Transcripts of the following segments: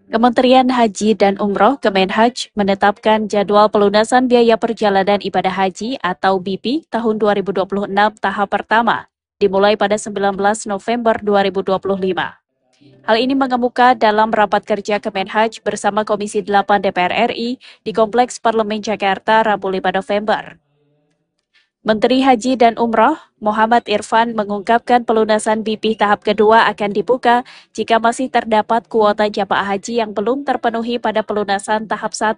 Kementerian Haji dan Umroh Kemenhaj menetapkan jadwal pelunasan biaya perjalanan ibadah haji atau BP tahun 2026 tahap pertama, dimulai pada 19 November 2025. Hal ini mengemuka dalam rapat kerja Kemenhaj bersama Komisi 8 DPR RI di Kompleks Parlemen Jakarta Rabu 5 November. Menteri Haji dan Umroh, Muhammad Irfan mengungkapkan pelunasan BP tahap kedua akan dibuka jika masih terdapat kuota jamaah haji yang belum terpenuhi pada pelunasan tahap 1.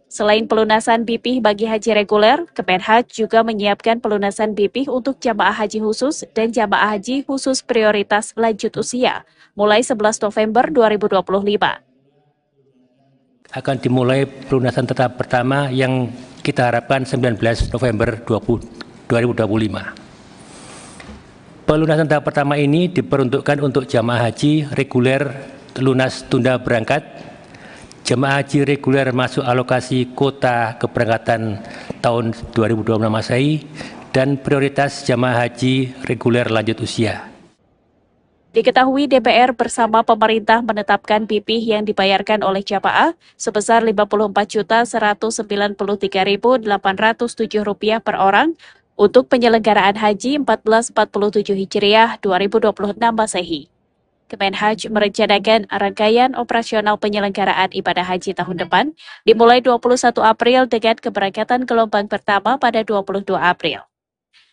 Selain pelunasan BP bagi haji reguler, Kemenhaj juga menyiapkan pelunasan BP untuk jamaah haji khusus dan jamaah haji khusus prioritas lanjut usia, mulai 11 November 2025. Akan dimulai pelunasan tahap pertama yang kita harapkan 19 November 2025. Pelunasan tahap pertama ini diperuntukkan untuk jamaah haji reguler lunas tunda berangkat, jamaah haji reguler masuk alokasi kuota keberangkatan tahun 2026 Masehi, dan prioritas jamaah haji reguler lanjut usia. Diketahui DPR bersama pemerintah menetapkan BP yang dibayarkan oleh jamaah sebesar Rp54.193.807 per orang untuk penyelenggaraan haji 1447 Hijriah 2026 Masehi. Kemenhaj merencanakan rangkaian operasional penyelenggaraan ibadah haji tahun depan dimulai 21 April dengan keberangkatan gelombang pertama pada 22 April.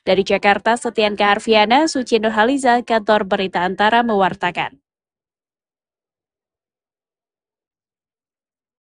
Dari Jakarta, Setian Kaharviana, Suci Nurhaliza, Kantor Berita Antara mewartakan.